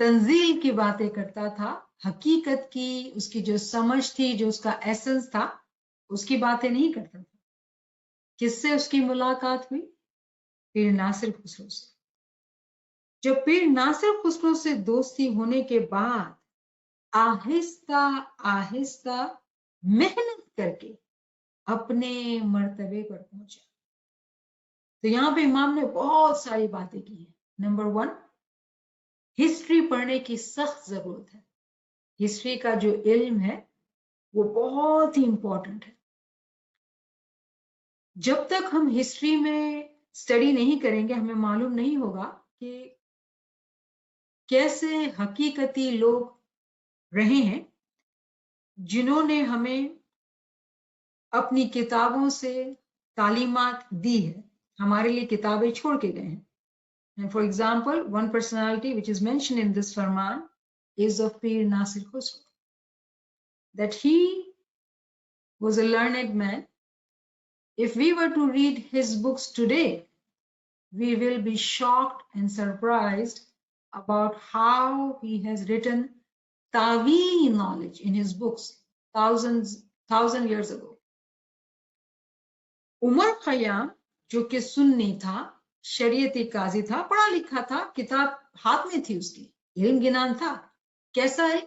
تنزیل کی باتیں کرتا تھا، حقیقت کی، اس کی جو سمجھ تھی، جو اس کا ایسنس تھا، اس کی باتیں نہیں کرتا تھا۔ کس سے اس کی ملاقات ہوئی؟ پیر ناصر خسرو سے۔ جب پیر ناصر خسرو سے دوستی ہونے کے بعد آہستہ آہستہ محنت کر کے اپنے مرتبے پر پہنچا۔ تو یہاں پہ امام نے بہت ساری باتیں کی ہیں۔ نمبر 1، ہسٹری پڑھنے کی سخت ضرورت ہے۔ ہسٹری کا جو علم ہے وہ بہت ہی امپورٹنٹ ہے۔ جب تک ہم ہسٹری میں اسٹڈی نہیں کریں گے، ہمیں معلوم نہیں ہوگا کہ کیسے حقیقتی لوگ رہے ہیں جنہوں نے ہمیں اپنی کتابوں سے تعلیمات دی ہے، ہمارے لیے کتابیں چھوڑ کے گئے ہیں۔ And for example, one personality which is mentioned in this Farman is of Pir Nasir Khusro, that he was a learned man. If we were to read his books today, we will be shocked and surprised about how he has written Tawili knowledge in his books thousand years ago. عمر خیام جو کہ سنی تھا، شریعتی قاضی تھا، پڑھا لکھا تھا، کتاب ہاتھ میں تھی، اس کی علم گنان تھا۔ کیسا ہے؟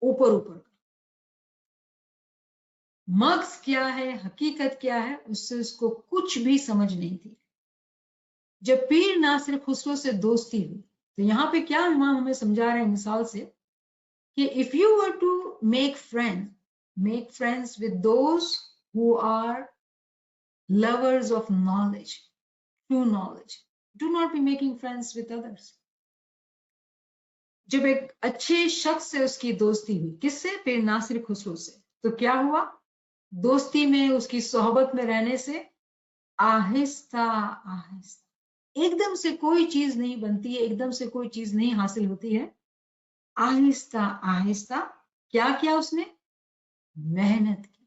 اوپر اوپر کا۔ مغز کیا ہے، حقیقت کیا ہے، اس سے اس کو کچھ بھی سمجھ نہیں تھی۔ جب پیر ناصر خسرو سے دوستی ہوئی تو یہاں پہ کیا امام ہمیں سمجھا رہے ہیں مثال سے کہ if you were to make friends with those who are lovers of knowledge, true knowledge, do not be making friends with others. جب ایک اچھے شخص سے اس کی دوستی ہوئی، کس سے؟ پیر ناصر خسرو سے، تو کیا ہوا؟ دوستی میں، اس کی صحبت میں رہنے سے آہستہ آہستہ، ایک دم سے کوئی چیز نہیں بنتی ہے، ایک دم سے کوئی چیز نہیں حاصل ہوتی ہے۔ آہستہ آہستہ کیا کیا اس نے؟ محنت کی۔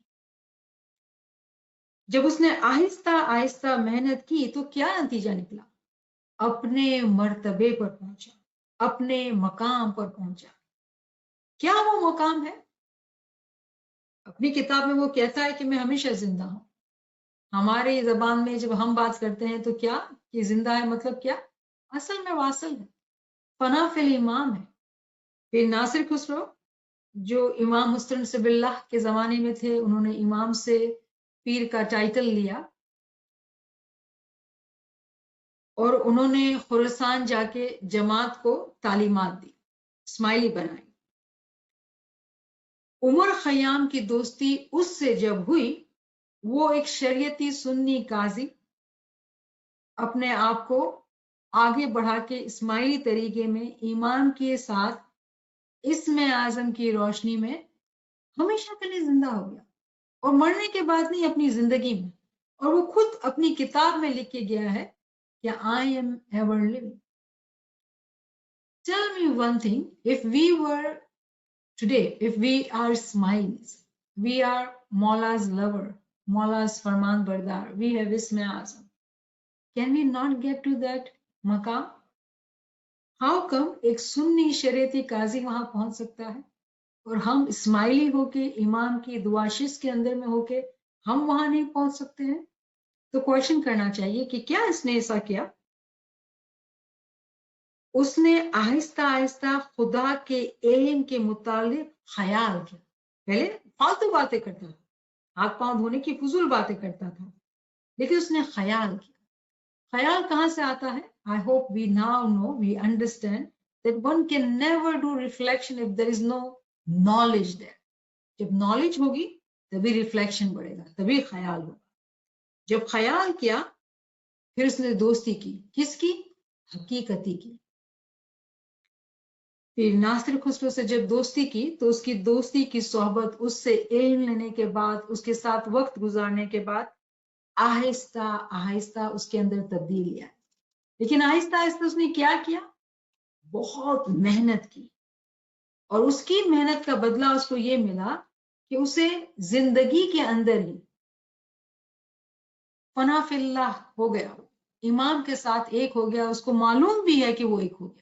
جب اس نے آہستہ آہستہ محنت کی تو کیا نتیجہ نکلا؟ اپنے مرتبے پر پہنچا، اپنے مقام پر پہنچا۔ کیا وہ مقام ہے؟ اپنی کتاب میں وہ کہتا ہے کہ میں ہمیشہ زندہ ہوں۔ ہمارے زبان میں جب ہم بات کرتے ہیں تو کیا کہ زندہ ہے مطلب کیا؟ اصل میں واصل ہے، فنا فی الامام ہے۔ پھر ناصر خسرو جو امام مستنصب اللہ کے زمانے میں تھے، انہوں نے امام سے پیر کا ٹائٹل لیا اور انہوں نے خراسان جا کے جماعت کو تعلیمات دی، اسماعیلی بنائی۔ عمر خیام کی دوستی اس سے جب ہوئی، وہ ایک شریعتی سنی قاضی اپنے آپ کو آگے بڑھا کے اسماعیلی طریقے میں ایمان کے ساتھ اسم اعظم کی روشنی میں ہمیشہ کے لیے زندہ ہو گیا، اور مرنے کے بعد نہیں، اپنی زندگی میں۔ اور وہ خود اپنی کتاب میں لکھ کے گیا ہے کہ I am ever living. Tell me one thing, if we were today, if we are Ismailis, we are Maula's lover, Maula's Farman Bardar, we have Ism Azam, can we not get to that maqam? How come ایک سنی شریعتی قاضی وہاں پہنچ سکتا ہے اور ہم اسماعیلی ہو کے امام کی دعاشش کے اندر میں ہو کے ہم وہاں نہیں پہنچ سکتے ہیں؟ تو کوشچن کرنا چاہیے کہ کیا اس نے ایسا کیا؟ اس نے آہستہ آہستہ خدا کے علم کے متعلق خیال کیا۔ پہلے فالتو باتیں کرتا تھا، ہاتھ پاؤں دھونے کی فضول باتیں کرتا تھا، لیکن اس نے خیال کیا۔ خیال کہاں سے آتا ہے؟ I hope we now know, we understand that one can never do reflection if there is no knowledge there. جب knowledge ہوگی تبھی ریفلیکشن بڑھے گا، تبھی خیال ہوگا۔ جب خیال کیا پھر اس نے دوستی کی، کس کی؟ حقیقتی کی۔ پھر ناصر خسرو سے جب دوستی کی تو اس کی دوستی کی صحبت، اس سے علم لینے کے بعد، اس کے ساتھ وقت گزارنے کے بعد آہستہ آہستہ اس کے اندر تبدیلی آئی۔ لیکن آہستہ آہستہ اس نے کیا کیا؟ بہت محنت کی، اور اس کی محنت کا بدلہ اس کو یہ ملا کہ اسے زندگی کے اندر ہی فنا فی اللہ ہو گیا، امام کے ساتھ ایک ہو گیا۔ اس کو معلوم بھی ہے کہ وہ ایک ہو گیا،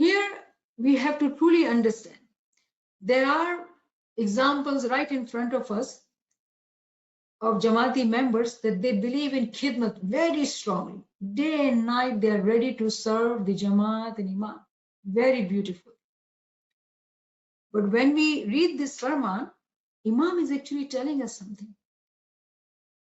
Here we have to truly understand. There are examples right in front of us of Jamaati members that they believe in khidmat very strongly. Day and night they are ready to serve the Jamaat and Imam. Very beautiful. But when we read this farman, Imam is actually telling us something.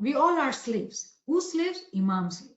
we all are slaves. Who slaves? Imam slave.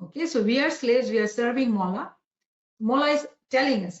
Okay, so we are slaves, we are serving Mawla. Mawla is telling us,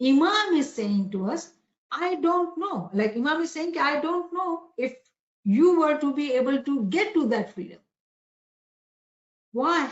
Imam is saying to us, I don't know. Like Imam is saying, I don't know if you were to be able to get to that freedom. Why?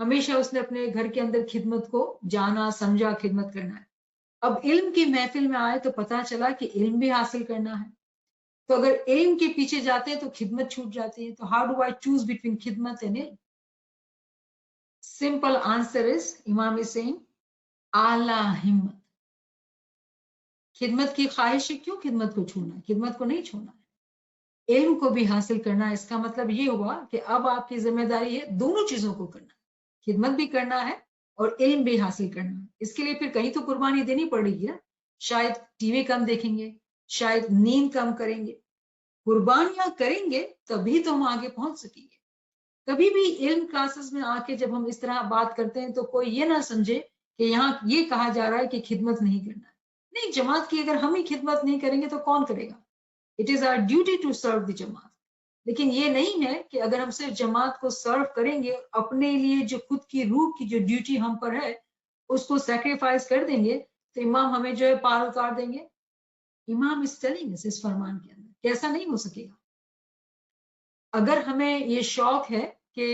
ہمیشہ اس نے اپنے گھر کے اندر خدمت کو جانا سمجھا، خدمت کرنا ہے. اب علم کی محفل میں آئے تو پتا چلا کہ علم بھی حاصل کرنا ہے. تو اگر علم کے پیچھے جاتے ہیں تو خدمت چھوٹ جاتی ہے. تو how do I choose between خدمت اینڈ علم؟ سمپل آنسر از امام از سیئنگ اعلی ہمت. خدمت کی خواہش ہے، کیوں خدمت کو چھوڑنا ہے؟ خدمت کو نہیں چھوڑنا ہے، علم کو بھی حاصل کرنا ہے. اس کا مطلب یہ ہوا کہ اب آپ کی ذمہ داری ہے دونوں چیزوں کو کرنا، خدمت بھی کرنا ہے اور علم بھی حاصل کرنا ہے. اس کے لیے پھر کہیں تو قربانی دینی پڑے گی نا. شاید ٹی وی کم دیکھیں گے، شاید نیند کم کریں گے. قربانیاں کریں گے تبھی تو ہم آگے پہنچ سکیں گے. کبھی بھی علم کلاسز میں آ کے جب ہم اس طرح بات کرتے ہیں تو کوئی یہ نہ سمجھے کہ یہاں یہ کہا جا رہا ہے کہ خدمت نہیں کرنا ہے. نہیں، جماعت کی اگر ہم ہی خدمت نہیں کریں گے تو کون کرے گا؟ It is our duty to serve the jamaat. لیکن یہ نہیں ہے کہ اگر ہم صرف جماعت کو سرو کریں گے، اپنے لیے جو خود کی روح کی جو ڈیوٹی ہم پر ہے اس کو سیکریفائز کر دیں گے تو امام ہمیں جو ہے پار اتار دیں گے. امام اس ٹیلنگ اس فرمان کے اندر کیسا نہیں ہو سکے گا. اگر ہمیں یہ شوق ہے کہ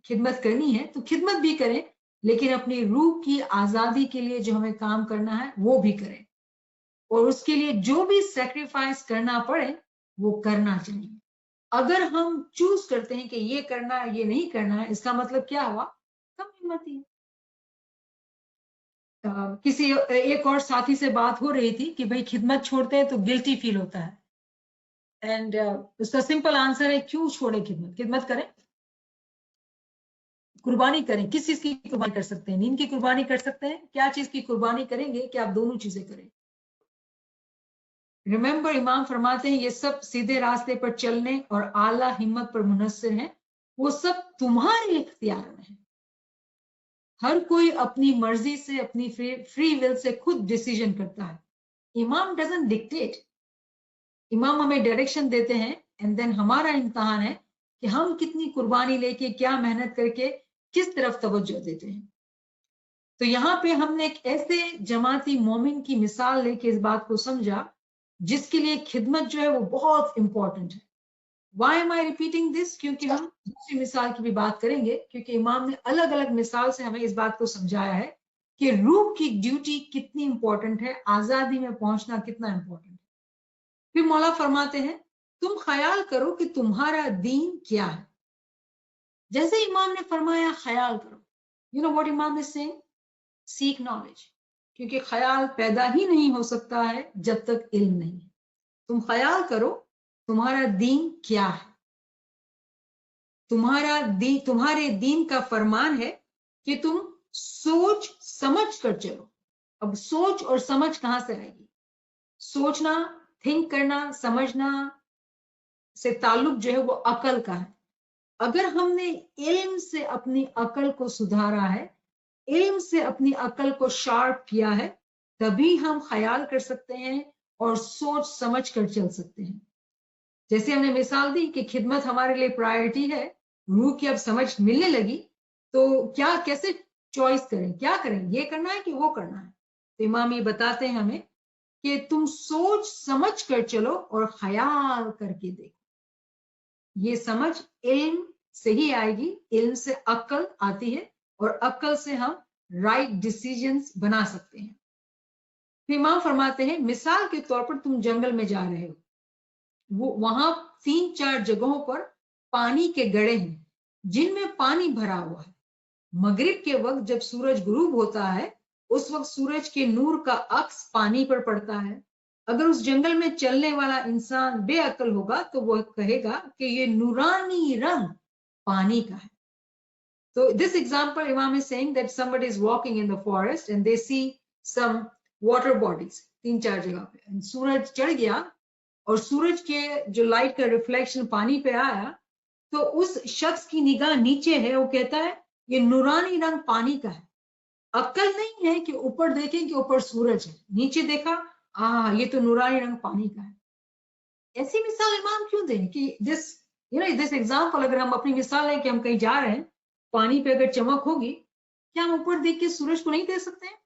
خدمت کرنی ہے تو خدمت بھی کریں، لیکن اپنی روح کی آزادی کے لیے جو ہمیں کام کرنا ہے وہ بھی کریں، اور اس کے لیے جو بھی سیکریفائس کرنا پڑے وہ کرنا چاہیے. اگر ہم چوز کرتے ہیں کہ یہ کرنا ہے یہ نہیں کرنا ہے، اس کا مطلب کیا ہوا؟ کم ہمتی ہے. کسی ایک اور ساتھی سے بات ہو رہی تھی کہ بھئی خدمت چھوڑتے ہیں تو گلٹی فیل ہوتا ہے. اینڈ اس کا سمپل آنسر ہے کیوں چھوڑے خدمت؟ خدمت کریں، قربانی کریں. کس چیز کی قربانی کر سکتے ہیں؟ نیند کی قربانی کر سکتے ہیں. کیا چیز کی قربانی کریں گے کہ آپ دونوں چیزیں کریں؟ ریممبر، امام فرماتے ہیں یہ سب سیدھے راستے پر چلنے اور اعلیٰ ہمت پر منحصر ہیں. وہ سب تمہارے اختیار میں ہیں. ہر کوئی اپنی مرضی سے، اپنی فری ول سے خود ڈیسیژن کرتا ہے. امام ڈزنٹ ڈکٹیٹ. امام ہمیں ڈائریکشن دیتے ہیں اینڈ دین ہمارا امتحان ہے کہ ہم کتنی قربانی لے کے، کیا محنت کر کے کس طرف توجہ دیتے ہیں. تو یہاں پہ ہم نے ایک ایسے جماعتی مومن کی مثال لے کے اس بات کو سمجھا جس کے لیے خدمت جو ہے وہ بہت امپورٹنٹ ہے. Why am I repeating this? کیونکہ ہم دوسری مثال کی بھی بات کریں گے، کیونکہ امام نے الگ الگ مثال سے ہمیں اس بات کو سمجھایا ہے کہ روح کی ڈیوٹی کتنی امپورٹنٹ ہے، آزادی میں پہنچنا کتنا امپورٹنٹ ہے. پھر مولا فرماتے ہیں تم خیال کرو کہ تمہارا دین کیا ہے. جیسے امام نے فرمایا خیال کرو، یو نو واٹ امام از سیئنگ؟ Seek knowledge. کیونکہ خیال پیدا ہی نہیں ہو سکتا ہے جب تک علم نہیں ہے. تم خیال کرو تمہارا دین کیا ہے. تمہارے دین کا فرمان ہے کہ تم سوچ سمجھ کر چلو. اب سوچ اور سمجھ کہاں سے آئے گی؟ سوچنا، تھنک کرنا، سمجھنا سے تعلق جو ہے وہ عقل کا ہے. اگر ہم نے علم سے اپنی عقل کو سدھارا ہے، علم سے اپنی عقل کو شارپ کیا ہے، تبھی ہم خیال کر سکتے ہیں اور سوچ سمجھ کر چل سکتے ہیں. جیسے ہم نے مثال دی کہ خدمت ہمارے لیے پرائرٹی ہے، روح کی اب سمجھ ملنے لگی تو کیا کیسے چوائس کریں، کیا کریں، یہ کرنا ہے کہ وہ کرنا ہے. تو امام یہ بتاتے ہیں ہمیں کہ تم سوچ سمجھ کر چلو اور خیال کر کے دیکھو. یہ سمجھ علم سے ہی آئے گی، علم سے عقل آتی ہے اور عقل سے ہم رائٹ ڈیسیژنز بنا سکتے ہیں. پھر امام فرماتے ہیں مثال کے طور پر تم جنگل میں جا رہے ہو، وہاں 3-4 جگہوں پر پانی کے گڑھے ہیں جن میں پانی بھرا ہوا ہے. مغرب کے وقت جب سورج غروب ہوتا ہے اس وقت سورج کے نور کا عکس پانی پر پڑتا ہے. اگر اس جنگل میں چلنے والا انسان بے عقل ہوگا تو وہ کہے گا کہ یہ نورانی رنگ پانی کا ہے. تو this example Imam is saying that somebody is walking in the forest and they see some water bodies 3-4 جگہ پہ. سورج چڑھ گیا اور سورج کے جو لائٹ کا ریفلیکشن پانی پہ آیا تو اس شخص کی نگاہ نیچے ہے، وہ کہتا ہے یہ نورانی رنگ پانی کا ہے. عقل نہیں ہے کہ اوپر دیکھیں کہ اوپر سورج ہے، نیچے دیکھا یہ تو نورانی رنگ پانی کا ہے. ایسی مثال امام کیوں دیں کہ دس ایگزامپل اگر ہم اپنی مثال لیں کہ ہم کہیں جا رہے ہیں، پانی پہ اگر چمک ہوگی کیا ہم اوپر دیکھ کے سورج کو نہیں دیکھ سکتے ہیں؟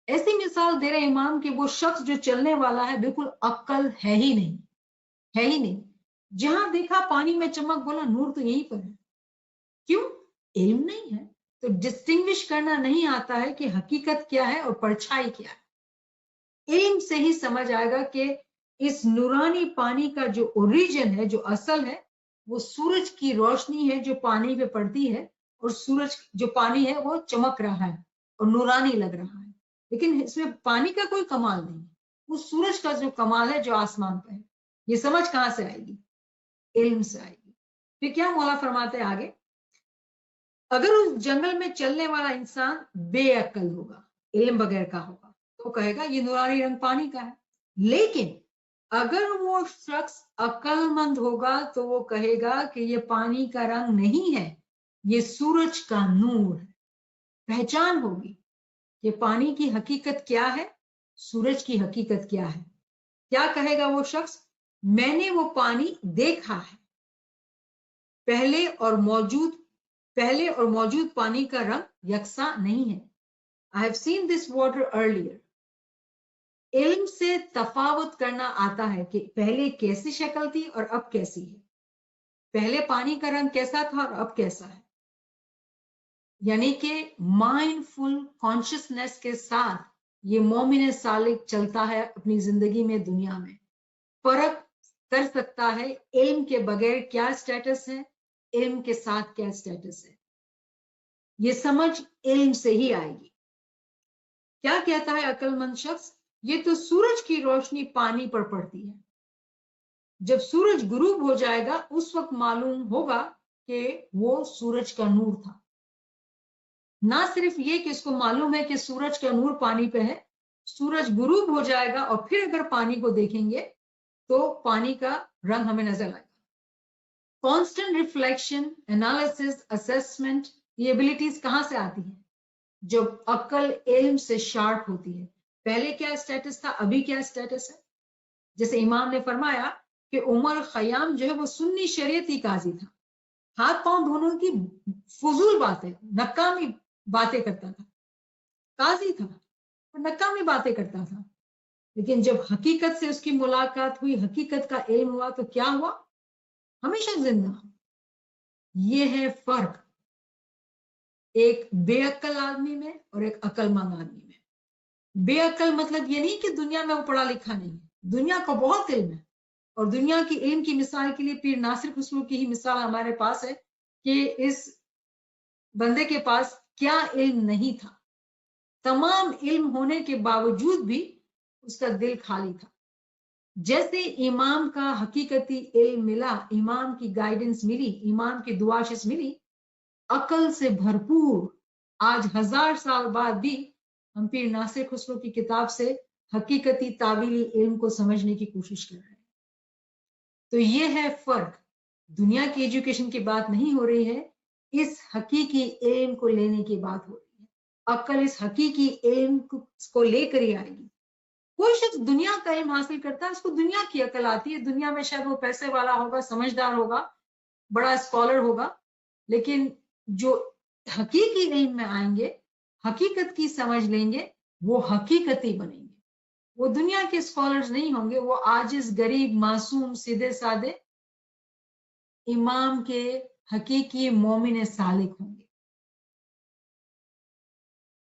ایسی مثال دے رہے امام کہ وہ شخص جو چلنے والا ہے بالکل عقل ہے ہی نہیں. جہاں دیکھا پانی میں چمک، بولا نور تو یہیں پر ہے. کیوں؟ علم نہیں ہے تو ڈسٹنگوش کرنا نہیں آتا ہے کہ حقیقت کیا ہے اور پرچھائی کیا ہے۔ علم سے ہی سمجھ آئے گا کہ اس نورانی پانی کا جو اوریجن ہے، جو اصل ہے، وہ سورج کی روشنی ہے جو پانی پہ پڑتی ہے، اور سورج جو پانی ہے وہ چمک رہا ہے اور نورانی لگ رہا ہے، لیکن اس میں پانی کا کوئی کمال نہیں ہے، وہ سورج کا جو کمال ہے جو آسمان پہ ہے۔ یہ سمجھ کہاں سے آئے گی؟ علم سے آئے گی۔ پھر کیا مولا فرماتے ہیں آگے؟ اگر اس جنگل میں چلنے والا انسان بے عقل ہوگا، علم بغیر کا ہوگا، تو کہے گا یہ نورانی رنگ پانی کا ہے، لیکن اگر وہ شخص عقل مند ہوگا تو وہ کہے گا کہ یہ پانی کا رنگ نہیں ہے، یہ سورج کا نور ہے۔ پہچان ہوگی کہ پانی کی حقیقت کیا ہے، سورج کی حقیقت کیا ہے۔ کیا کہے گا وہ شخص؟ میں نے وہ پانی دیکھا ہے، پہلے اور موجود پانی کا رنگ یکساں نہیں ہے۔ I have seen this water earlier۔ علم سے تفاوت کرنا آتا ہے کہ پہلے کیسی شکل تھی اور اب کیسی ہے، پہلے پانی کا رنگ کیسا تھا اور اب کیسا ہے۔ یعنی کہ مائنڈ فل کانشیسنیس کے ساتھ یہ مومن سالک چلتا ہے اپنی زندگی میں، دنیا میں فرق کر سکتا ہے علم کے بغیر کیا سٹیٹس ہے، علم کے ساتھ کیا سٹیٹس ہے۔ یہ سمجھ علم سے ہی آئے گی۔ کیا کہتا ہے عقل مند شخص؟ یہ تو سورج کی روشنی پانی پر پڑتی ہے، جب سورج غروب ہو جائے گا اس وقت معلوم ہوگا کہ وہ سورج کا نور تھا۔ نہ صرف یہ کہ اس کو معلوم ہے کہ سورج کا نور پانی پہ ہے، سورج غروب ہو جائے گا اور پھر اگر پانی کو دیکھیں گے تو پانی کا رنگ ہمیں نظر آئے گا۔ کانسٹنٹ ریفلیکشن، انالیسس، اسیسمنٹ، یہ ایبلٹیز کہاں سے آتی ہیں؟ جب عقل علم سے شارپ ہوتی ہے۔ پہلے کیا سٹیٹس تھا، ابھی کیا سٹیٹس ہے؟ جیسے امام نے فرمایا کہ عمر خیام جو ہے وہ سنی شریعتی قاضی تھا، ہاتھ پاؤں دھونے کی فضول باتیں، نکامی باتیں کرتا تھا، قاضی تھا اور نکامی باتیں کرتا تھا، لیکن جب حقیقت سے اس کی ملاقات ہوئی، حقیقت کا علم ہوا تو کیا ہوا؟ ہمیشہ زندہ۔ یہ ہے فرق ایک بے عقل آدمی میں اور ایک عقل مند آدمی میں۔ بے عقل مطلب یہ نہیں کہ دنیا میں وہ پڑھا لکھا نہیں ہے، دنیا کا بہت علم ہے، اور دنیا کی علم کی مثال کے لیے پیر ناصر خسرو کی ہی مثال ہمارے پاس ہے کہ اس بندے کے پاس کیا علم نہیں تھا، تمام علم ہونے کے باوجود بھی اس کا دل خالی تھا۔ جیسے امام کا حقیقتی علم ملا، امام کی گائیڈنس ملی، امام کی دعاشش ملی، عقل سے بھرپور آج 1000 سال بعد بھی ہم پیر ناصر خسرو کی کتاب سے حقیقتی تعویلی علم کو سمجھنے کی کوشش کر رہے ہیں۔ تو یہ ہے فرق۔ دنیا کی ایجوکیشن کی بات نہیں ہو رہی ہے، اس حقیقی علم کو لینے کی بات ہو رہی ہے۔ عقل اس حقیقی علم کو لے کر ہی آئے گی۔ کوئی شخص دنیا کا علم حاصل کرتا ہے، اس کو دنیا کی عقل آتی ہے، دنیا میں شاید وہ پیسے والا ہوگا، سمجھدار ہوگا، بڑا اسکالر ہوگا، لیکن جو حقیقی علم میں آئیں گے، حقیقت کی سمجھ لیں گے، وہ حقیقتی بنیں گے۔ وہ دنیا کے اسکالرز نہیں ہوں گے، وہ عاجز، غریب، معصوم، سیدھے سادے امام کے حقیقی مومن سالک ہوں گے۔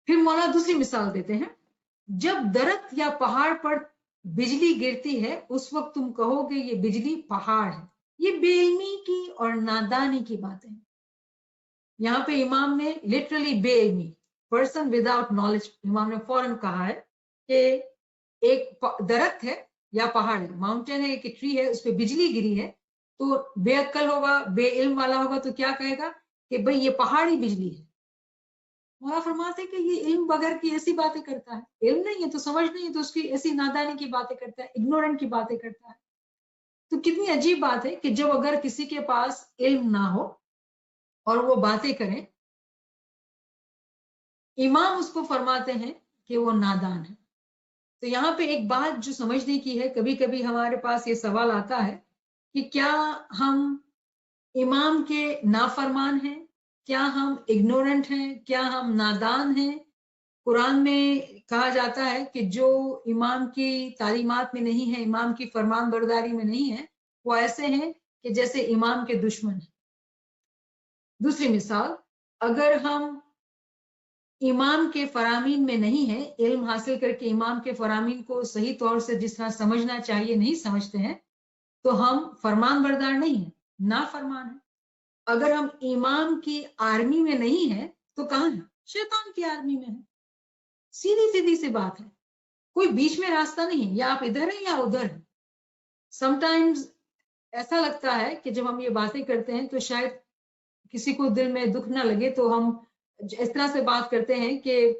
پھر مولا دوسری مثال دیتے ہیں، جب درخت یا پہاڑ پر بجلی گرتی ہے اس وقت تم کہو گے یہ بجلی پہاڑ ہے۔ یہ بے علمی کی اور نادانی کی باتیں ہیں۔ یہاں پہ امام نے لٹرلی بے علمی، پرسن وداؤٹ نالج، امام نے فوراً کہا ہے کہ ایک درخت ہے یا پہاڑ ہے، ماؤنٹین ہے، ایک ٹری ہے، اس پہ بجلی گری ہے، تو بے عقل ہوگا، بے علم والا ہوگا تو کیا کہے گا کہ بھئی یہ پہاڑی بجلی ہے۔ مولا فرماتے کہ یہ علم بغیر کی ایسی باتیں کرتا ہے، علم نہیں ہے تو سمجھ نہیں ہے تو اس کی ایسی نادانی کی باتیں کرتا ہے، اگنورنٹ کی باتیں کرتا ہے۔ تو کتنی عجیب بات ہے کہ جب اگر کسی کے پاس علم نہ ہو اور وہ باتیں کریں، امام اس کو فرماتے ہیں کہ وہ نادان ہے۔ تو یہاں پہ ایک بات جو سمجھنے کی ہے، کبھی کبھی ہمارے پاس یہ سوال آتا ہے کہ کیا ہم امام کے نافرمان ہیں، کیا ہم اگنورنٹ ہیں، کیا ہم نادان ہیں؟ قرآن میں کہا جاتا ہے کہ جو امام کی تعلیمات میں نہیں ہے، امام کی فرمان برداری میں نہیں ہے، وہ ایسے ہیں کہ جیسے امام کے دشمن ہیں۔ دوسری مثال، اگر ہم امام کے فرامین میں نہیں ہیں، علم حاصل کر کے امام کے فرامین کو صحیح طور سے جس طرح سمجھنا چاہیے نہیں سمجھتے ہیں، تو ہم فرمان بردار نہیں ہیں، نافرمان ہیں۔ اگر ہم امام کی آرمی میں نہیں ہیں تو کہاں ہیں؟ شیطان کی آرمی میں ہیں۔ سیدھی سیدھی سی بات ہے، کوئی بیچ میں راستہ نہیں، یا آپ ادھر ہیں یا ادھر ہیں۔ سم ٹائمز ایسا لگتا ہے کہ جب ہم یہ باتیں کرتے ہیں تو شاید کسی کو دل میں دکھ نہ لگے، تو ہم اس طرح سے بات کرتے ہیں کہ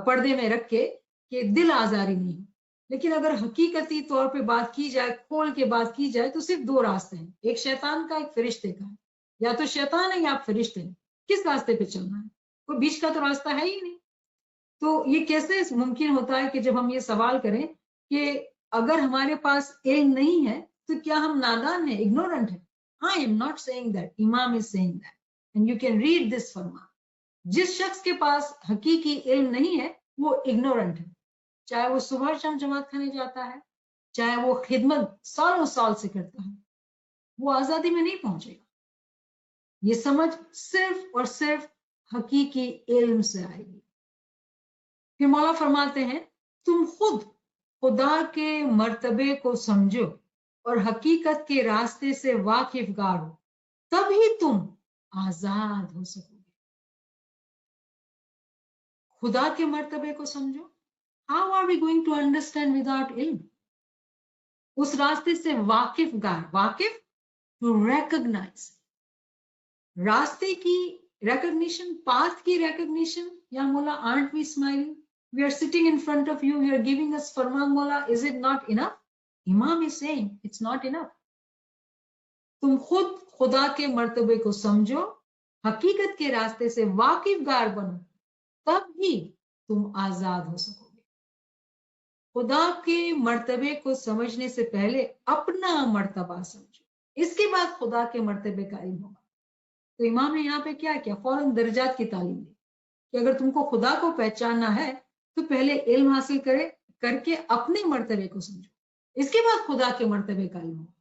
پردے میں رکھ کے کہ دل آزاری نہیں۔ لیکن اگر حقیقتی طور پہ بات کی جائے، کھول کے بات کی جائے، تو صرف دو راستے ہیں، ایک شیطان کا، ایک فرشتے کا۔ یا تو شیطان ہے یا آپ فرشتے ہیں، کس راستے پہ چلنا ہے؟ کوئی بیچ کا تو راستہ ہے ہی نہیں۔ تو یہ کیسے ممکن ہوتا ہے کہ جب ہم یہ سوال کریں کہ اگر ہمارے پاس علم نہیں ہے تو کیا ہم نادان ہیں، اگنورنٹ ہیں؟ I am not saying that. Imam is saying that. And you can read this فرمان۔ جس شخص کے پاس حقیقی علم نہیں ہے وہ اگنورنٹ ہے، چاہے وہ صبح شام جماعت کھانے جاتا ہے، چاہے وہ خدمت سالوں سال سے کرتا ہے، وہ آزادی میں نہیں پہنچے گا۔ یہ سمجھ صرف اور صرف حقیقی علم سے آئے گی۔ پھر مولا فرماتے ہیں تم خود خدا کے مرتبے کو سمجھو اور حقیقت کے راستے سے واقف گار ہو، تبھی تم آزاد ہو سکو گے۔ خدا کے مرتبے کو سمجھو۔ How are we going to understand without علم؟ اس راستے سے واقف گار، واقف to recognize، راستے کی ریکگنیشن، پاتھ کی ریکگنیشن۔ یا مولا aren't we smiling? We are sitting in front of you, you are giving us فرمان مولا، is it not enough? Imam is saying it's not enough. تم خود خدا کے مرتبے کو سمجھو، حقیقت کے راستے سے واقف گار بنو، تب ہی تم آزاد ہو سکو گے۔ خدا کے مرتبے کو سمجھنے سے پہلے اپنا مرتبہ سمجھو، اس کے بعد خدا کے مرتبے کا علم ہوگا۔ تو امام نے یہاں پہ کیا کیا؟ فوراً درجات کی تعلیم دی کہ اگر تم کو خدا کو پہچاننا ہے تو پہلے علم حاصل کر کے اپنے مرتبے کو سمجھو، اس کے بعد خدا کے مرتبے کا علم ہوگا،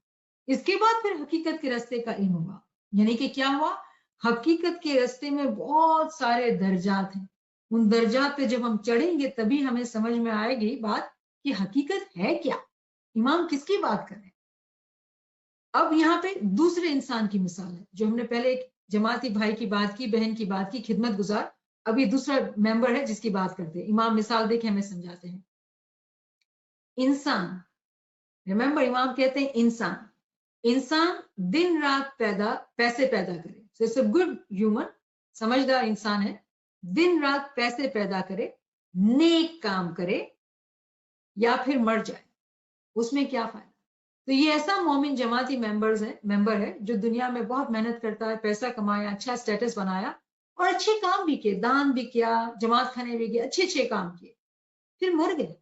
اس کے بعد پھر حقیقت کے راستے کا علم ہوگا۔ یعنی کہ کیا ہوا؟ حقیقت کے راستے میں بہت سارے درجات ہیں، ان درجات پہ جب ہم چڑھیں گے تبھی ہمیں سمجھ میں آئے گی بات کہ حقیقت ہے کیا، امام کس کی بات کر رہے ہیں۔ اب یہاں پہ دوسرے انسان کی مثال ہے، جو ہم نے پہلے ایک جماعتی بھائی کی بات کی، بہن کی بات کی، خدمت گزار، اب یہ دوسرا ممبر ہے جس کی بات کرتے ہیں۔ امام مثال دے کے ہمیں سمجھاتے ہیں۔ انسان، ریممبر امام کہتے ہیں انسان دن رات پیسے پیدا کرے، so it's a good human، سمجھدار انسان ہے، دن رات پیسے پیدا کرے، نیک کام کرے یا پھر مر جائے، اس میں کیا فائدہ؟ تو یہ ایسا مومن جماعتی ممبر ہے جو دنیا میں بہت محنت کرتا ہے، پیسہ کمایا، اچھا سٹیٹس بنایا اور اچھے کام بھی کیے، دان بھی کیا، جماعت کھانے بھی گئے، اچھے کام کیے، پھر مر گئے،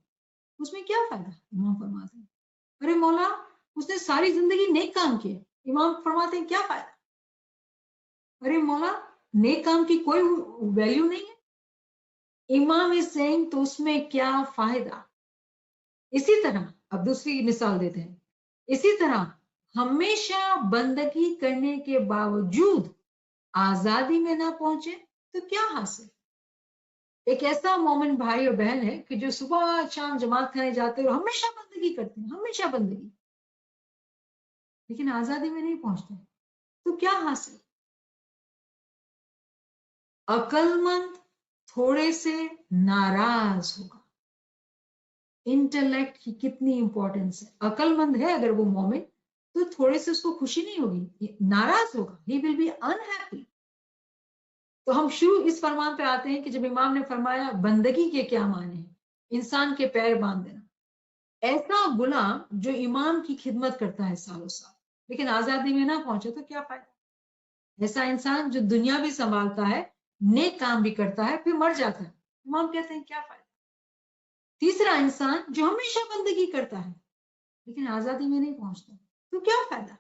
اس میں کیا فائدہ؟ امام فرماتے ہیں ارے مولا اس نے ساری زندگی نیک کام کیے۔ امام فرماتے ہیں کیا فائدہ؟ ارے مولا نیک کام کی کوئی ویلیو نہیں ہے۔ امام از سیئنگ تو اس میں کیا فائدہ؟ اسی طرح اب دوسری مثال دیتے ہیں، اسی طرح ہمیشہ بندگی کرنے کے باوجود آزادی میں نہ پہنچے تو کیا حاصل؟ ایک ایسا مومن بھائی اور بہن ہے کہ جو صبح شام جماعت کھانے جاتے ہیں اور ہمیشہ بندگی کرتے ہیں، ہمیشہ بندگی، لیکن آزادی میں نہیں پہنچتے تو کیا حاصل؟ عقل مند تھوڑے سے ناراض ہوگا۔ انٹلیکٹ کی کتنی امپورٹنس ہے، عقل مند ہے اگر وہ مومن تو تھوڑے سے اس کو خوشی نہیں ہوگی، ناراض ہوگا، he will be unhappy۔ تو ہم شروع اس فرمان پہ آتے ہیں کہ جب امام نے فرمایا بندگی کے کیا معنی ہیں، انسان کے پیر باندھ دینا، ایسا غلام جو امام کی خدمت کرتا ہے سالوں سال لیکن آزادی میں نہ پہنچے تو کیا فائدہ؟ ایسا انسان جو دنیا بھی سنبھالتا ہے، نیک کام بھی کرتا ہے، پھر مر جاتا ہے، امام کہتے ہیں کیا فائدہ؟ تیسرا انسان جو ہمیشہ بندگی کرتا ہے لیکن آزادی میں نہیں پہنچتا تو کیا فائدہ؟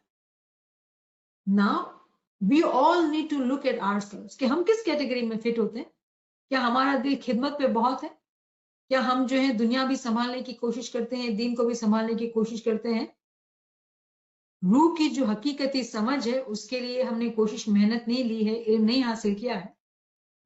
Now we all need to look at ourselves کہ ہم کس کیٹیگری میں فٹ ہوتے ہیں۔ کیا ہمارا دل خدمت پہ بہت ہے؟ کیا ہم جو ہے دنیا بھی سنبھالنے کی کوشش کرتے ہیں، دین کو بھی سنبھالنے کی کوشش کرتے ہیں؟ روح کی جو حقیقتی سمجھ ہے اس کے لیے ہم نے کوشش محنت نہیں لی ہے، علم نہیں حاصل کیا ہے،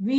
we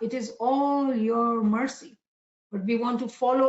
it is all your mercy, but we want to follow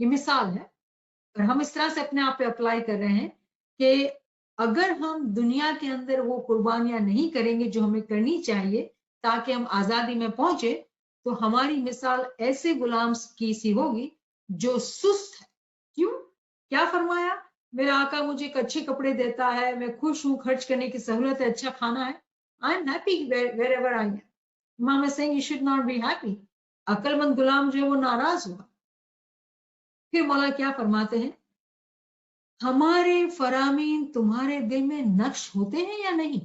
یہ مثال ہے، اور ہم اس طرح سے اپنے آپ پہ اپلائی کر رہے ہیں کہ اگر ہم دنیا کے اندر وہ قربانیاں نہیں کریں گے جو ہمیں کرنی چاہیے تاکہ ہم آزادی میں پہنچے، تو ہماری مثال ایسے غلام کی سی ہوگی جو سست ہے۔ کیوں؟ کیا فرمایا؟ میرا آقا مجھے ایک اچھے کپڑے دیتا ہے، میں خوش ہوں، خرچ کرنے کی سہولت ہے، اچھا کھانا ہے، I am happy wherever I am. امام is saying you should not be happy. عقل مند غلام جو ہے وہ ناراض ہوگا۔ پھر مولا کیا فرماتے ہیں؟ ہمارے فرامین تمہارے دل میں نقش ہوتے ہیں یا نہیں؟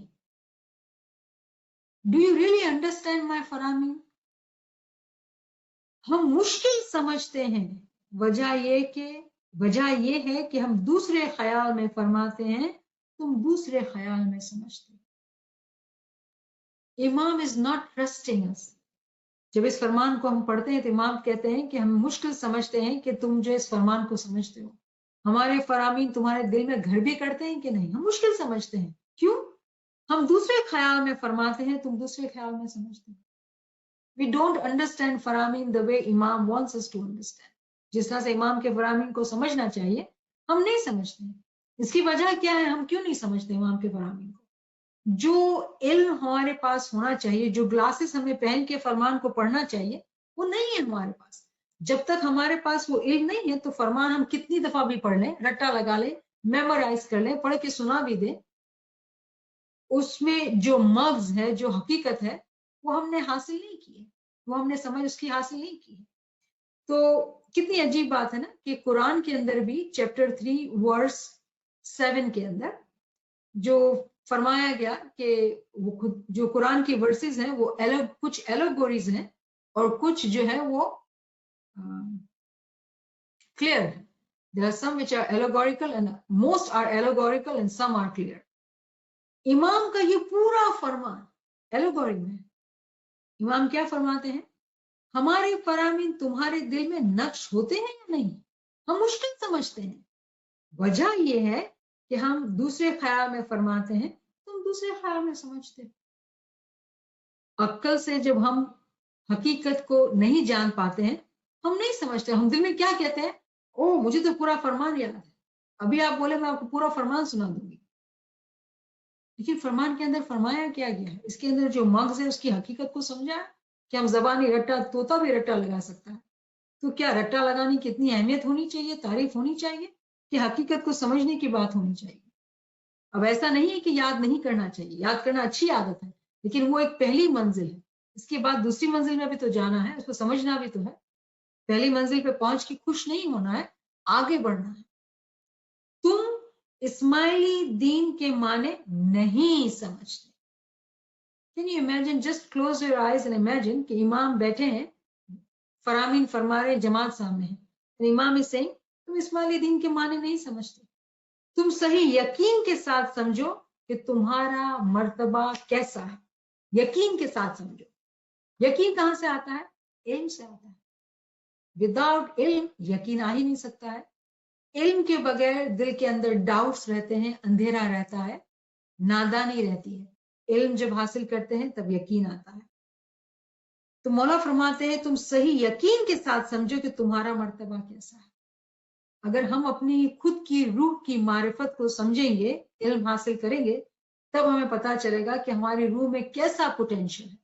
Do you really understand my فرامین؟ ہم مشکل سمجھتے ہیں، وجہ یہ ہے کہ ہم دوسرے خیال میں فرماتے ہیں، تم دوسرے خیال میں سمجھتے ہیں۔ امام is not trusting us. جب اس فرمان کو ہم پڑھتے ہیں تو امام کہتے ہیں کہ ہم مشکل سمجھتے ہیں کہ تم جو اس فرمان کو سمجھتے ہو، ہمارے فرامین تمہارے دل میں گھر بھی کرتے ہیں کہ نہیں؟ ہم مشکل سمجھتے ہیں۔ کیوں؟ ہم دوسرے خیال میں فرماتے ہیں، تم دوسرے خیال میں سمجھتے ہیں۔ We don't understand فرامین the way امام wants us to understand. جس طرح سے امام کے فرامین کو سمجھنا چاہیے ہم نہیں سمجھتے ہیں۔ اس کی وجہ کیا ہے؟ ہم کیوں نہیں سمجھتے امام کے فرامین کو؟ جو علم ہمارے پاس ہونا چاہیے، جو گلاسز ہمیں پہن کے فرمان کو پڑھنا چاہیے، وہ نہیں ہے ہمارے پاس۔ جب تک ہمارے پاس وہ علم نہیں ہے تو فرمان ہم کتنی دفعہ بھی پڑھ لیں، رٹا لگا لیں، میمورائز کر لیں، پڑھ کے سنا بھی دیں، اس میں جو مغز ہے، جو حقیقت ہے، وہ ہم نے حاصل نہیں کی ہے، وہ ہم نے سمجھ اس کی حاصل نہیں کی ہے۔ تو کتنی عجیب بات ہے نا کہ قرآن کے اندر بھی چیپٹر 3 ورس 7 کے اندر جو فرمایا گیا کہ وہ جو قرآن کی ورسز ہیں وہ کچھ ایلوگوریز ہیں اور کچھ جو ہے وہ clear ہے۔ There are some which are allegorical and most are allegorical and some are clear. امام کا یہ پورا فرمان ایلوگوری میں ہے۔ امام کیا فرماتے ہیں؟ ہمارے فرامین تمہارے دل میں نقش ہوتے ہیں یا نہیں؟ ہم مشکل سمجھتے ہیں، وجہ یہ ہے کہ ہم دوسرے خیال میں فرماتے ہیں، تم دوسرے خیال میں سمجھتے۔ عقل سے جب ہم حقیقت کو نہیں جان پاتے ہیں، ہم نہیں سمجھتے، ہم دل میں کیا کہتے ہیں؟ او مجھے تو پورا فرمان یاد ہے، ابھی آپ بولے میں آپ کو پورا فرمان سنا دوں گی، لیکن فرمان کے اندر فرمایا کیا گیا ہے؟ اس کے اندر جو مغز ہے اس کی حقیقت کو سمجھا کہ ہم زبانی رٹا، طوطا بھی رٹا لگا سکتا ہے، تو کیا رٹا لگانے کی اتنی اہمیت ہونی چاہیے، تعریف ہونی چاہیے کہ حقیقت کو سمجھنے کی بات ہونی چاہیے؟ اب ایسا نہیں ہے کہ یاد نہیں کرنا چاہیے، یاد کرنا اچھی عادت ہے، لیکن وہ ایک پہلی منزل ہے، اس کے بعد دوسری منزل میں بھی تو جانا ہے، اس کو سمجھنا بھی تو ہے۔ پہلی منزل پہ پہنچ کے خوش نہیں ہونا ہے، آگے بڑھنا ہے۔ تم اسماعیلی دین کے معنی نہیں سمجھتے۔ Can you imagine? Just close your eyes and imagine کہ امام بیٹھے ہیں، فرامین فرما رہے، جماعت سامنے ہے، امام is saying تم اسماعیلی دین کے معنی نہیں سمجھتے، تم صحیح یقین کے ساتھ سمجھو کہ تمہارا مرتبہ کیسا ہے، یقین کے ساتھ سمجھو۔ یقین کہاں سے آتا ہے؟ علم سے آتا ہے۔ وداؤٹ علم یقین آ ہی نہیں سکتا ہے۔ علم کے بغیر دل کے اندر ڈاؤٹس رہتے ہیں، اندھیرا رہتا ہے، نادانی رہتی ہے۔ علم جب حاصل کرتے ہیں تب یقین آتا ہے۔ تو مولا فرماتے ہیں تم صحیح یقین کے ساتھ سمجھو کہ تمہارا مرتبہ کیسا ہے۔ اگر ہم اپنی خود کی روح کی معرفت کو سمجھیں گے، علم حاصل کریں گے، تب ہمیں پتا چلے گا کہ ہماری روح میں کیسا پوٹینشل ہے۔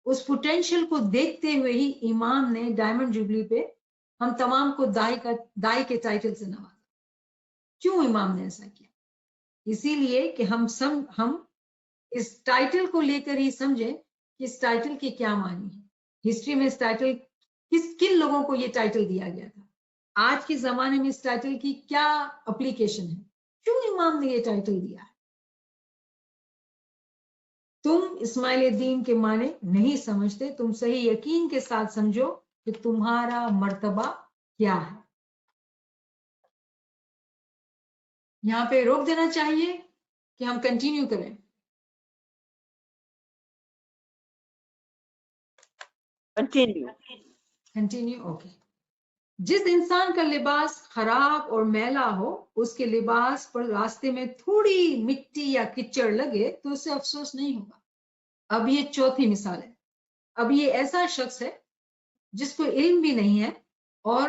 اس پوٹینشل کو دیکھتے ہوئے ہی امام نے ڈائمنڈ جوبلی پہ ہم تمام کو دائی کے ٹائٹل سے نوازا۔ کیوں امام نے ایسا کیا؟ اسی لیے کہ ہم اس ٹائٹل کو لے کر ہی سمجھیں کہ اس ٹائٹل کے کیا معنی ہے۔ ہسٹری میں اس ٹائٹل کن لوگوں کو یہ ٹائٹل دیا گیا تھا، آج کے زمانے میں اس ٹائٹل کی کیا اپلیکیشن ہے، کیوں امام نے یہ ٹائٹل دیا ہے؟ تم اسماعیل دین کے معنی نہیں سمجھتے، تم صحیح یقین کے ساتھ سمجھو کہ تمہارا مرتبہ کیا ہے۔ یہاں پہ روک دینا چاہیے کہ ہم کنٹینیو کریں؟ Continue, okay. جس انسان کا لباس خراب اور میلا ہو، اس کے لباس پر راستے میں تھوڑی مٹی یا کچڑ لگے تو اسے افسوس نہیں ہوگا۔ اب یہ چوتھی مثال ہے۔ اب یہ ایسا شخص ہے جس کو علم بھی نہیں ہے اور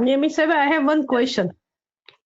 Nemi Sahib, I have one question.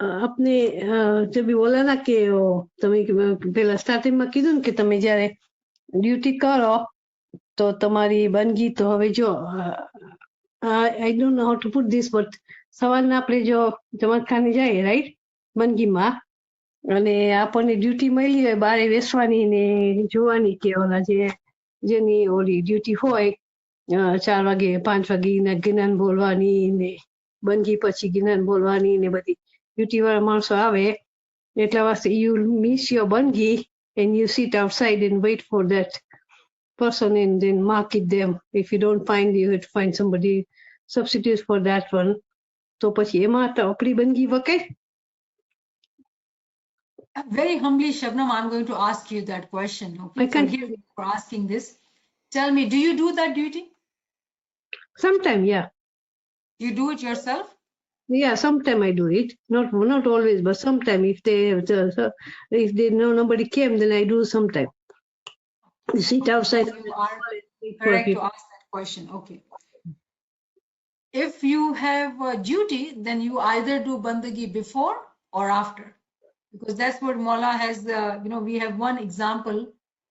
આપને જે બી બોલા ના કે તમે પેલા સ્ટાર્ટિંગ માં કીધું ને કે તમે જ્યારે ડ્યુટી કરો તો તમારી બંદગી તો હવે જો I don't know how to put this, but સવારના આપણે જો જમાતખાને જાય, રાઈટ, બંદગીમાં, અને આપણને ડ્યુટી મળી હોય બારે બેસવાની ને જોવાની કે ઓલા જેની ઓલી ડ્યુટી હોય 4 વાગે 5 વાગે જ્ઞાન બોલવાની ને બંદગી પછી જ્ઞાન બોલવાની ને બધી ડ્યુટી વાળા માણસો આવે એટલા વાસ્તે you miss your બંદગી and you sit outside and wait for that person and then mark it them. If you don't find, you have to find somebody substitute for that one. તો પછી એમાં આપણી બંદગી વકે? Very humbly, Shabnam, I'm going to ask you that question. Okay? I can't hear you for asking this. Tell me, do you do that duty? Sometime, yeah. You do it yourself? Yeah, sometime I do it. Not always, but sometime if nobody came, then I do sometime. You sit outside. You are correct to ask that question. Okay. If you have a duty, then you either do bandagi before or after, because that's what Maula has. We have one example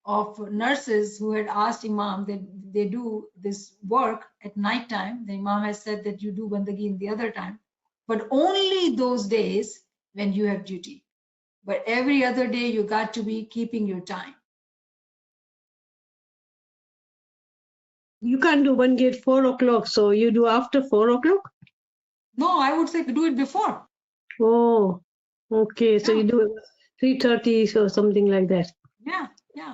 of nurses who had asked Imam that they do this work at night time. The Imam has said that you do bandagi in the other time, but only those days when you have duty. But every other day you got to be keeping your time. You can't do bandagi at 4 o'clock, so you do after 4 o'clock? No, I would say do it before. Oh, okay. So Yeah. you do 3:30 or something like that. Yeah, yeah.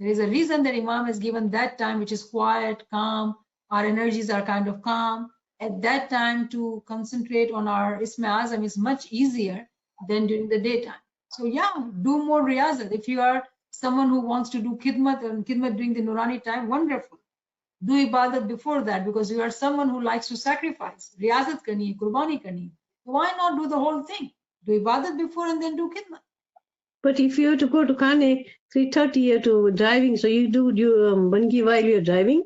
There is a reason that Imam has given that time, which is quiet, calm, our energies are kind of calm, at that time to concentrate on our Isme Azam is much easier than during the daytime. So yeah, do more riyazat. If you are someone who wants to do khidmat and khidmat during the Nurani time, wonderful. Do ibadat before that because you are someone who likes to sacrifice. Riyazat karni, qurbani karni. Why not do the whole thing? Do ibadat before and then do khidmat. But if you have to go to Kane 3:30 to driving, so you do bangi while you're driving?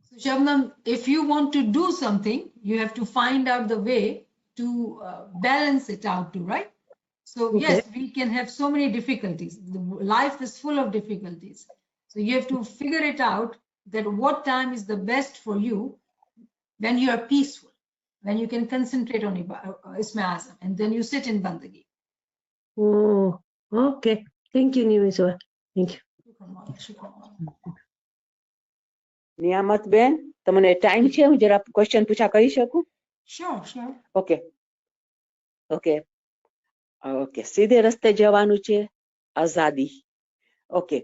So Shabnam, if you want to do something, you have to find out the way to balance it out too, right? So Okay. yes, we can have so many difficulties. Life is full of difficulties. So you have to figure it out that what time is the best for you when you are peaceful, when you can concentrate on Isme Azam, and then you sit in Bandagi. Oh, okay. Thank you, Nimiswa. Thank you. Niyamat બેન, તમને time છે? હું જરા question પૂછા કરી શકું? Sure, sure. Okay okay okay સીધે રસ્તે જવાનું છે, આઝાદી. ઓકે,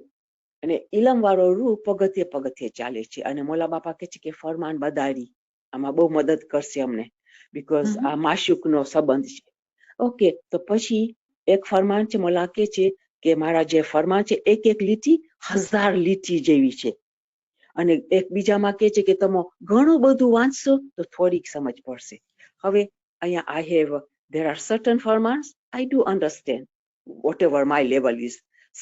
અને ઇલમ વાળો રૂ પગથિયે પગથિયે ચાલે છે અને મોલા બાપા કહે છે કે ફરમાન બદારી આમાં બહુ મદદ કરશે અમને બીકોઝ આ માશુકનો સંબંધ છે. ઓકે, તો પછી એક ફરમાન છે, મોલા કહે છે કે મારા જે ફરમાન છે એક એક લીટી 1000 લીટી જેવી છે અને એક બીજામાં કહે છે કે તમે ઘણું બધું વાંચશો તો થોડીક સમજ પડશે. હવે અહીંયા there are certain farmans I do understand whatever my level is.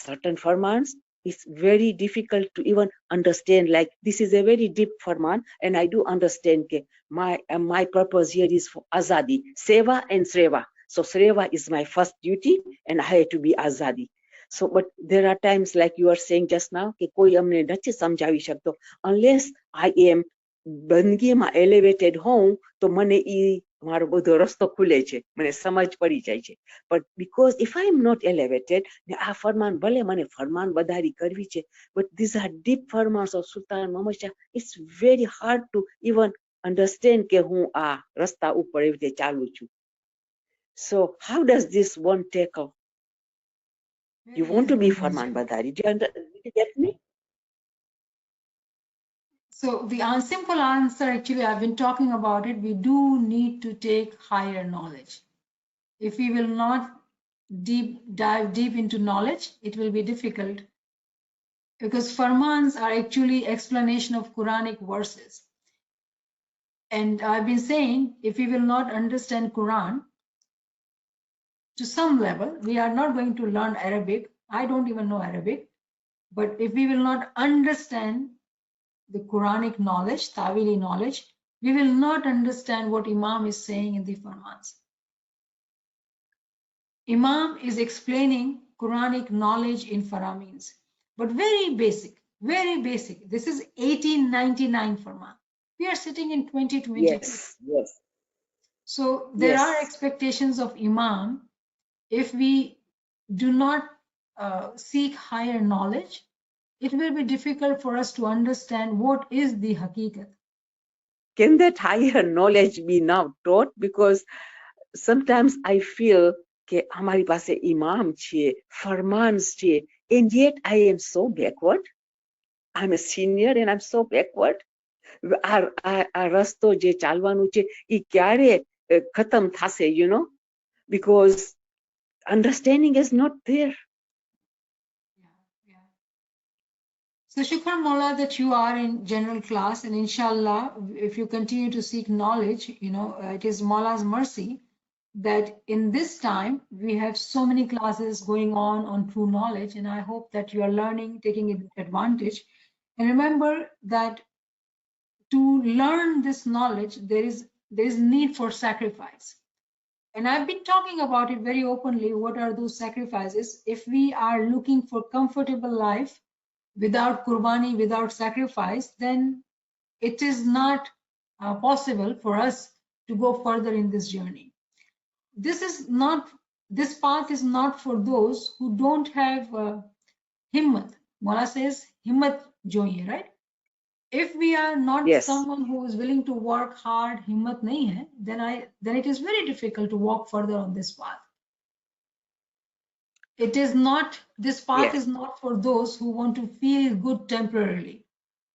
Certain farmans it's very difficult to even understand, like this is a very deep farman and I do understand that my purpose here is for azadi, seva and sreva. So sreva is my first duty and I have to be azadi. So but there are times like you are saying just now કે કોઈ અમને નથી સમજાવી શકતો unless I am બંદગીમાં elevated હોઉં તો મને ઈ મારો બધો રસ્તો ખુલે છે, મને સમજ પડી જાય છે. but because if I am not elevated, આ ફરમાન ભલે મને ફરમાન બદારી કરવી છે, but these are deep farmans of Sultan Muhammad Shah. It's very hard to even understand કે હું આ રસ્તા ઉપર એવી રીતે ચાલુ છું. So how does this one take off? You want to be Farman Badari. Did you get me? So the simple answer, actually, I've been talking about it. We do need to take higher knowledge. If we will not dive deep into knowledge, it will be difficult because farmans are actually explanation of Quranic verses. And I've been saying, if we will not understand Quran to some level, we are not going to learn Arabic. I don't even know Arabic. But if we will not understand the Quranic knowledge, Tawili knowledge, we will not understand what Imam is saying in the Farmans. Imam is explaining Quranic knowledge in Faramins, but very basic, very basic. This is 1899 Farman. We are sitting in 2022. Yes, yes. So there Yes. are expectations of Imam. If we do not seek higher knowledge, it will be difficult for us to understand what is the hakikat. Can that higher knowledge be now taught? Because sometimes I feel કે અમારી પાસે ઇમામ છે, ફરમાન્સ છે, and yet I am so backward. I'm a senior and I'm so backward. આ રસ્તો જે ચાલવાનું છે એ ક્યારે ખતમ થશે, you know, because understanding is not there. So Shukr Mola that you are in general class, and inshallah, if you continue to seek knowledge, you know, it is Mola's mercy that in this time we have so many classes going on true knowledge, and I hope that you are learning, taking advantage. And remember that to learn this knowledge, there is need for sacrifice. And I've been talking about it very openly. What are those sacrifices? If we are looking for comfortable life without qurbani, without sacrifice, then it is not possible for us to go further in this journey. This path is not for those who don't have himmat. Mola says himmat joiye, right? If we are not Yes. someone who is willing to work hard, himmat nahi hai, then it is very difficult to walk further on this path. This path Yes. is not for those who want to feel good temporarily.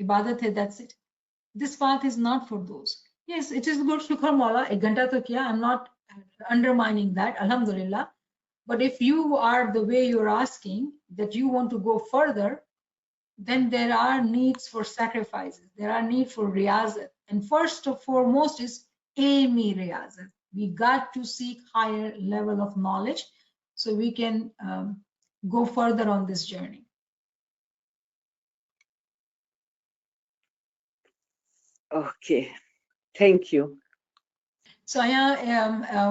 ibadat hai, that's it. This path is not for those. Yes, it is good, shukar Maula, ek ghanta to kiya, I'm not undermining that, alhamdulillah. But if you are the way you're asking, that you want to go further, then there are needs for sacrifices. There are need for riyazat. And first and foremost is aimi riyazat. We got to seek higher level of knowledge so we can go further on this journey. Okay, thank you. So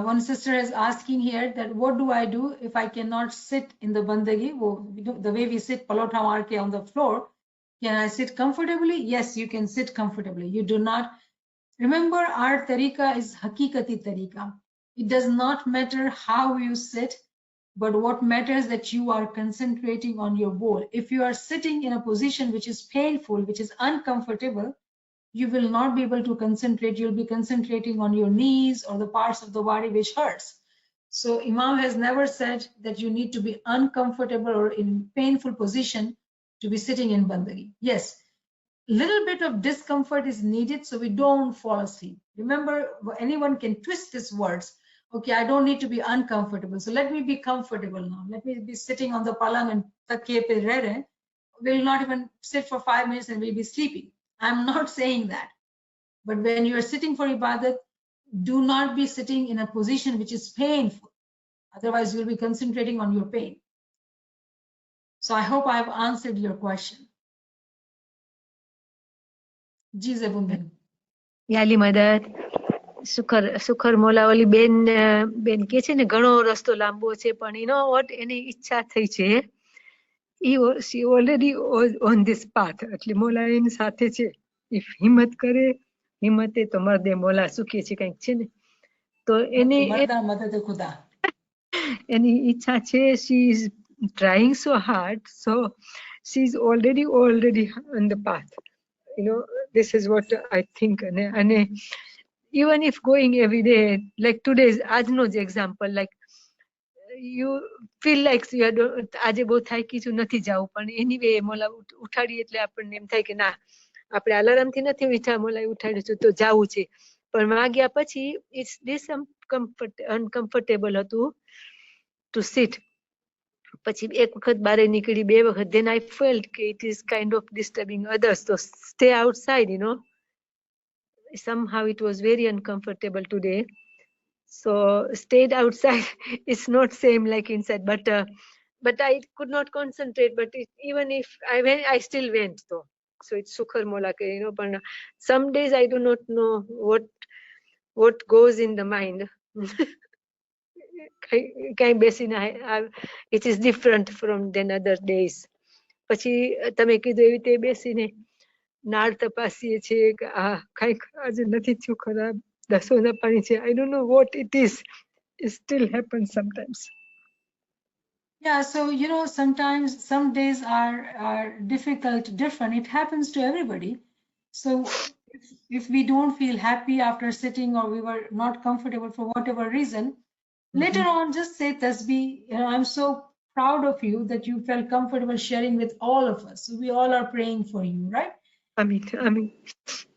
one sister is asking here that what do I do if I cannot sit in the bandagi? The way we sit palota marke on the floor, can I sit comfortably? Yes, you can sit comfortably. You do not, remember our tariqa is hakikati tariqa. It does not matter how you sit, but what matters that you are concentrating on your bowl. If you are sitting in a position which is painful, which is uncomfortable, you will not be able to concentrate. You'll be concentrating on your knees or the parts of the body which hurts. So Imam has never said that you need to be uncomfortable or in painful position to be sitting in bandagi. Yes, little bit of discomfort is needed so we don't fall asleep. Remember, anyone can twist these words. Okay, I don't need to be uncomfortable, so let me be comfortable now. Let me be sitting on the palang and takiye pe reh rahe. We'll not even sit for 5 minutes and we'll be sleeping. I'm not saying that. But when you're sitting for ibadat, do not be sitting in a position which is painful. Otherwise, you'll be concentrating on your pain. So I hope I've answered your question. Ji Zebunben. યાલી મદદ સુખર મોલાવલી બેન કે છે ને ઘણો રસ્તો લાંબો છે પણ you know what એની ઈચ્છા થઈ છે she already on this path એટલે મોલા એની સાથે છે if હિંમત કરે હિંમતે તો મર્દે મોલા સુખી છે કંઈક છે ને તો એની એની ઈચ્છા છે she is trying so hard so she is already on the path. You know, this is what I think. And even if going every day, like today's Ajno's example, like you feel like you don't, આજે બહુ થાકી છું નથી જાવું પણ anyway મોલા ઉઠાડી એટલે આપણને એમ થાય કે ના આપણે અલાર્મથી નથી ઉઠ્યા મોલા ઉઠાડ્યું તો જાવું છે પણ વાગ્યા પછી it's this uncomfortable હતું to sit. પછી એક વખત બારે નીકળી બે વખત then I felt કે it is kind of disturbing others so stay outside, you know. Somehow it was very uncomfortable today so stayed outside. It's not same like inside but I could not concentrate but even if I went I still went though. So it's sukhar mola ke, you know, but some days I do not know what goes in the mind. It is different from than other days. પછી તમે કીધું એવી રીતે બેસીને નાળ તપાસીએ છીએ કે કંઈક આજે નથી થયું ખરાબ દસોના પાણી છે I don't know what it is. It still happens sometimes. Yeah, so you know sometimes some days are difficult, different. It happens to everybody. So if we don't feel happy after sitting or we were not comfortable for whatever reason, later on just say tasbih. You know, I'm so proud of you that you felt comfortable sharing with all of us. So we all are praying for you, right? Amin.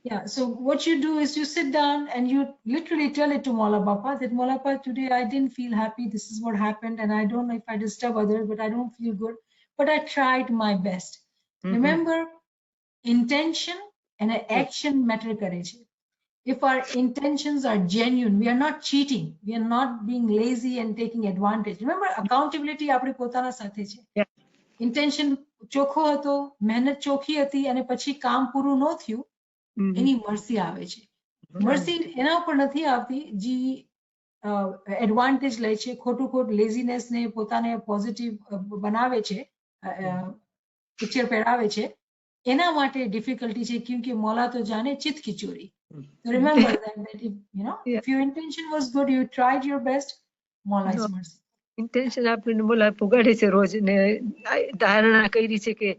Yeah, so what you do is you sit down and you literally tell it to Maula Bapa that Maula Bapa, today I didn't feel happy. This is what happened. And I don't know if I disturb others, but I don't feel good. But I tried my best. Remember, intention and action matter kare chhe. If our intentions are genuine, we are not cheating. We are not being lazy and taking advantage. Remember, accountability apne potana sathe chhe. Yeah. Intention ચોખ્ખો હતો, મહેનત ચોખ્ખી હતી અને પછી કામ પૂરું ન થયું, એની મર્સી આવે છે. મર્સી એના ઉપર નથી આવતી જે એડવાન્ટેજ લે છે, ખોટું લેઝીનેસ ને પોતાને પોઝિટિવ બનાવે છે, પિક્ચર પહેરાવે છે, એના માટે ડિફિકલ્ટી છે કેમકે મોલા તો જાણે ચિત ખીચોરી. So remember that if, you know, if your intention was good, you tried your best, Mola is mercy. Intention આપણે બોલા પુગાડે છે રોજ ને ધારણા કરી છે કે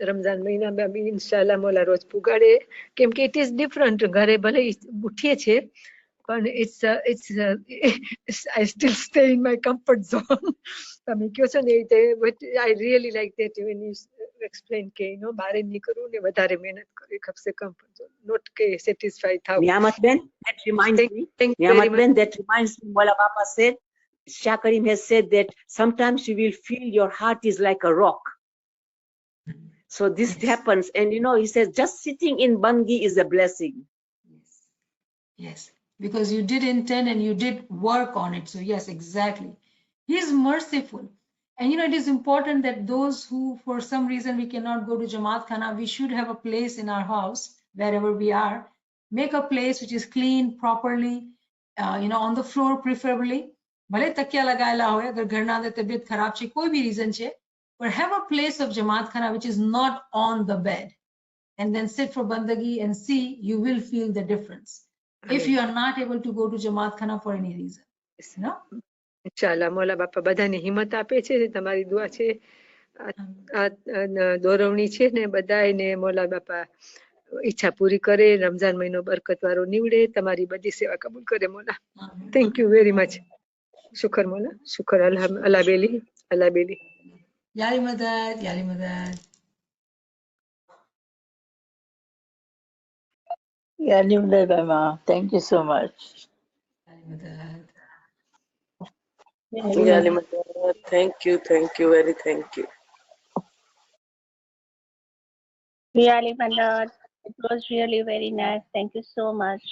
રમઝાન મહિનામાં બી ઇન્શાલ્લાહ મોલા રોજ પુગાડે કેમ કે ઇટ ઇઝ ડિફરન્ટ ઘરે ભલે ઉઠીએ છે પણ it's I still stay in my comfort zone. તમે કહો છો ને but I really like that explain કે બારે નીકળવું ને વધારે મહેનત કરવી કમ સે કમ not કે satisfied થાવ. Niyamatben, that reminds me. Thank you very much. Niyamatben, that reminds me. Mola Baba said, Shakarim has said that sometimes you will feel your heart is like a rock. So this happens, and he says just sitting in Bangi is a blessing. Yes, because you did intend and you did work on it. So yes, exactly. He is merciful. And it is important that those who, for some reason, we cannot go to Jamaat Khana, we should have a place in our house, wherever we are. Make a place which is clean, properly, on the floor preferably. Bhale takya lagaila hoye, agar ghar na de tabiyat kharab che, koi bhi reason che, but have a place of Jamaat Khana which is not on the bed. And then sit for bandagi and see, you will feel the difference. If you are not able to go to Jamaat Khana for any reason. ઇન્શાલ્લાહ મોલા બાપા બધાને હિંમત આપે છે તમારી દુઆ છે આ દોરવણી છે ને બધાને મોલા બાપા ઈચ્છા પૂરી કરે રમઝાન મહિનો બરકત વાળો નીવડે તમારી બધી સેવા કબૂલ કરે મોલા. Thank you very much. શુકર મોલા, શુકર અલ્લાહ બેલી, અલ્લાહ બેલી. Yali Madad, Yali Madad. Yali Madad, Ma. Thank you so much. Yali Madad. Yali Madad, thank you, very thank you. Really, Madad, it was really very nice. Thank you so much.